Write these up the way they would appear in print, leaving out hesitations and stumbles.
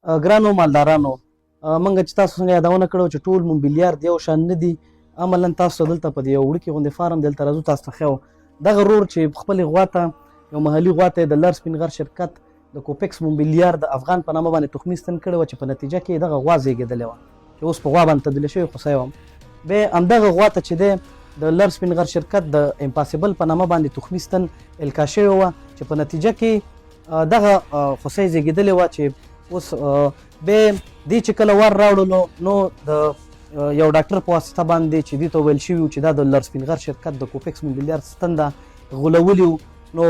ګرانو مالدارانو، موږ چې تاسو څنګه یادونه کړو چې ټول موبیلیار د یو شان نه دي. عملا تاسو دلته په دې یو وړوکي غوندې فارم دلته راځو تاسو ته ښیو. دغه رور چې خپلې غوا ته یو محلي غوا ته د لر سپین غر شرکت د کوپکس موبیلیار د افغان په نامه باندې تخمي ستن کړې وه چې په نتیجه کې دغه غوا زیږېدلې وه چې اوس په غوا باندې تبدیله شوې خوسی وم. بیا همدغه غوا ته چې دی د لر سپین غر شرکت د امپاسیبل په نامه باندې تخمي ستن الکا شوې وه چې په نتیجه کې دغه خوسی زیږېدلې وه چې اوس بیا دې چې کله ور راوړلو نو د یو ډاکټر په واسطه باندې چې دې ته ویل شوي چې دا د لر سپین غر شرکت د کوپکس موبیلیار ستن ده غولولي نو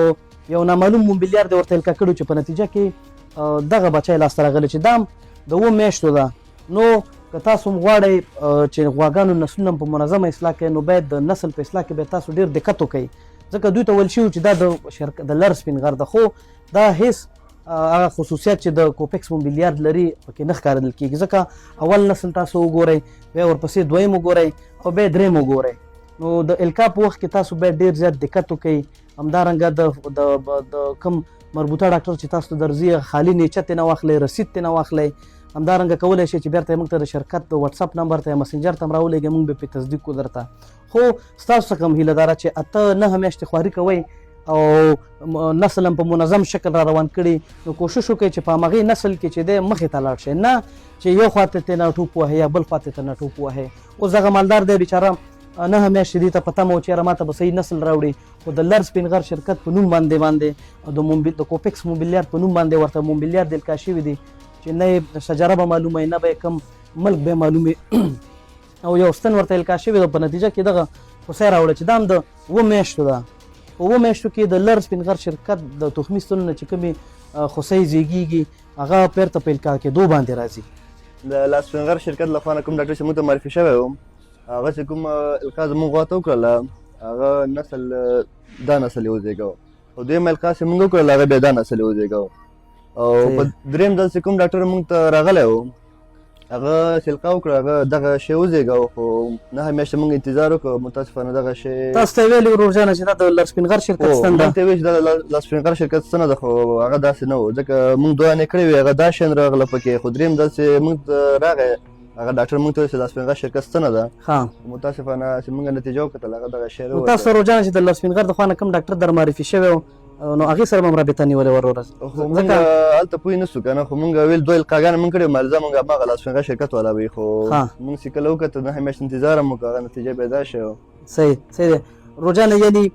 یو نامعلوم موبیلیار دې ورته الکا کړي چې په نتیجه کې دغه بچی لاسته راغلی چې دا هم د 7 میاشتو ده. نو که تاسو هم غواړئ چې غواګانو نسلونه په منظمه اصلاح کړئ نو باید د نسل په اصلاح کې باید تاسو ډېر دقت وکړئ ځکه دوی ته ویل شوي چې دا د لر سپین غر ده خو دا هیڅ هغه خصوصیات چې د کوپکس موبیلیار لري پکې نه ښکارېدل کېږي ځکه اول نسل تاسو وګورئ بیا ورپسې دویم وګورئ او بیا دریم وګورئ. نو د الکا په وخت کې تاسو باید ډېر زیات دقت وکړئ. همدارنګه د کوم مربوطه ډاکټر چې تاسو ته درځي خالي نیچه ترې نه واخلئ رسید ترې نه واخلئ. همدارنګه کولی شئ چې بیرته موږ ته د شرکت د وټساپ نمبر ته یا مسنجر ته هم راولېږئ موږ به پرې تصدیق کړو درته. خو ستاسو څخه هم هیله داره چې 8-9 میاشتې خواري کوئ او نسل هم په منظم شکل را روان کړي نو کوشش وکړئ چې په همغې نسل کې چې دی مخې ته لاړ شئ نه چې یو خوا ته ترې ټوپ وهئ یا بل خوا ته ترې ټوپ وهئ. اوس دغه مالدار دی بیچاره 9 میاشتې دې ته په تمه و چې یاره ما ته به صحیح نسل راوړي خو د لر سپین غر شرکت په نوم باندې د کوپکس موبیلیار په نوم باندې ورته موبیلیار د الکا شوي دي چې نه یې شجره به معلومه نه به کم ملک به معلومې او یو ستن ورته الکا شوي ده. په نتیجه کې دغه خوسی راوړه چې دا هم د 7 میاشتو ده. په 7 میاشتو کې د لر سپین غر شرکت د تخمي ستنونه چې کومې خوسی زیږېږي هغه بیرته په الکا کېدو باندې راځي. د لر سپین غر شرکت له خوا نه کوم ډاکټر چې موږ ته معرفي شوی و هغه چې کوم الکا زموږ غوا ته وکړله هغه نسل دا نسل یې وزېږوه او دویم الکا چې موږ وکړله هغه بیا دا نسل یې وزېږوه او په دریم ځل چې کوم ډاکټر موږ ته راغلی و هغه چې الکا وکړه هغه دغه شی وزېږوه خو 9 میاشتې موږ انتظار وکړو متاسفانه دغه شی تاسو ته یې ویلي ورور جانه چې دا د لر سپین غر شرکت ستن ده. موږ ته یې ویل چې دا د لر سپین غر شرکت ستنه ده خو هغه داسې نه و ځکه موږ دعا کړې وې هغه دا شین راغله پکې خو دریم ځل چې موږ ته راغی هغه ډاکټر موږ ته ویل چې لر سپین غر شرکت ستنه ده متاسفانه چې موږ نتیجه وکتل هغه دغه شی و. تاسو ورور جانه چې د لر سپین غر د خوا نه کوم ډاکټر در معرفي شوی و نو هغې سره به هم رابطه نیولې وروره موږ هلته پوه نه سو که نه خو موږ ویل 2 الکاګانې موږ کړې مالزه موږ هماغه لر سپین غر شرکت والا وي خو موږ چې کله وکتل 9 میاشتې انتظار هم وکړو هغه نتیجه بیا دا شی و. صحیح دی ورور جانه یعنې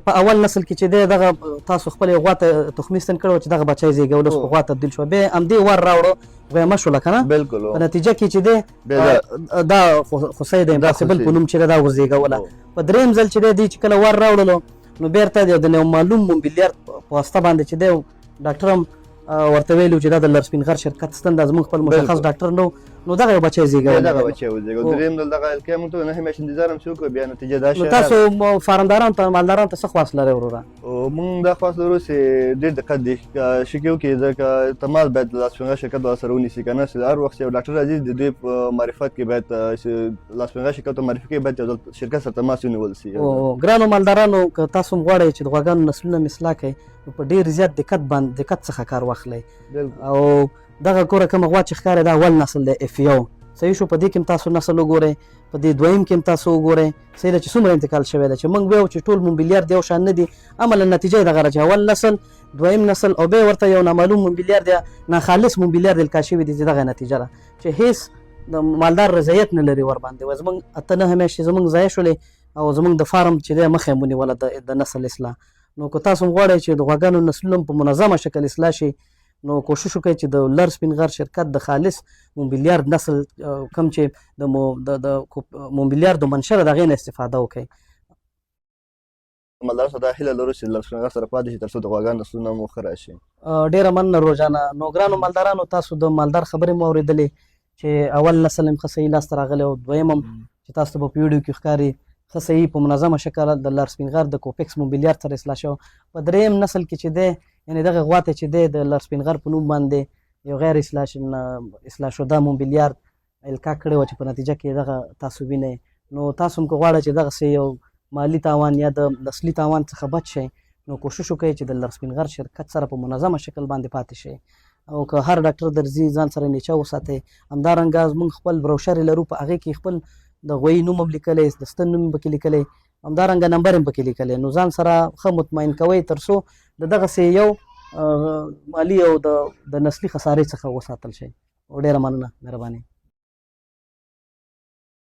په اول نسل کې چې دی دغه تاسو خپلې غوا ته تخمي ستن کړی چې دغه بچی زېږول اوس په غوا تبدیل شوه بیا همدې ور راوړه غویمه شوله که نه بلکل په نتیجه کې چې دی دا خوسی د امپاسیبل په نوم چې دی دا ورزېږوله. په دریم ځل چې دی چې کله ور راوړلو نو بیرته د یو معلوم موبیلیار په واسطه باندې چې دی ډاکټر هم ورته ویلي چې دا د لر سپین غر شرکت ستن ده زموږ خپل مشخص ډاکټر نو دغه یو بچی زېږولی دغه بچی وزېږوه. دریم ځل دغه الکا موږ ته 9 میاشتې انتظار هم چې وکړو بیا نتیجه دا شی. تاسو فارمدارانو ته مالدارانو ته څه خواست لرئ وروره؟ موږ دا خواست لرو چې ډېر دقت دې شي کې وکړي ځکه تماس باید لر سپین غر شرکت ورسره ونیسي که نه چې هر وخت چې یو ډاکټر راځي د دوی په معرفت کې باید لر سپین غر شرکت ته معرفي کوي باید یو ځل شرکت سره تماس ونیول سي. ګرانو مالدارانو که تاسو هم غواړئ چې د غواګانو نسلونه مې اصلاح کړئ نو په ډېر زیات دقت څخه کار واخلئ او دغه کوره کومه غوا چې ښکاري دا اول نسل دی اف یو صحیح شو. په دې کې هم تاسو نسل وګورئ په دې دویم کې هم تاسو وګورئ صحیح ده چې څومره انتقال شوی ده چې موږ ویو چې ټول موبیلیار د یو شان نه دي عملا نتیجه یې دغه چې اول نسل دویم نسل او بیا ورته یو نامعلوم موبیلیار دی ناخالص موبیلیار د الکا شوي دي چې دغه نتیجه ده چې هیڅ د مالدار رضایت نه لري ورباندې و زموږ 8-9 میاشتې زموږ ضایع شولې او زموږ د فارم چې دی مخه یې ونیوله د نسل اصلاح. نو که تاسو هم غواړئ چې د غواګانو نسلونه په منظمه شکل اصلاح شي نو کوشش وکړئ چې د لر سپین غر شرکت د خالص موبیلیار نسل کوم چې د موبیلیار د منشأ ده د هغې نه استفاده وکړئ. مالدارانو ته دا هیله لرو چې لر سپین غر سره پاتې شي تر څو د غواګانو نسلونه مو ښه راشي. ډېره مننه روزانه. نو ګرانو مالدارانو تاسو د مالدار خبرې مو اورېدلې چې اول نسل هم ښه صحیح لاسته راغلی او دویم هم چې تاسو ته په ویډیو کې ښکاري ښه صحیح په منظمه شکل د لر سپین غر د کوپکس موبیلیار سره اصلاح شو. په دریم نسل کې چې دی یعنې دغه غوا ته چې دی د لر سپین غر په نوم باندې یو غیر اصلاح شده موبیلیار الکا کړې وه چې په نتیجه کې دغه تاسو وینئ. نو تاسو هم که غواړئ چې دغسې یو مالی تاوان یا د نسلي تاوان څخه بچ شئ نو کوشش وکړئ چې د لر سپین غر شرکت سره په منظمه شکل باندې پاتې شئ. او که هر ډاکټر درځي ځان سره نیچه وساتئ. همدارنګه زموږ خپل بروشر لرو په هغې کې خپل د غویي نوم هم لیکلی، د ستن نوم هم پکې لیکلی، همدارنګه نمبر هم پکې لیکلی. نو ځان سره ښه مطمئن کوئ تر څو د دغسې یو مالي او د نسلي خسارې څخه وساتل شئ. ډېره مننه، مهرباني.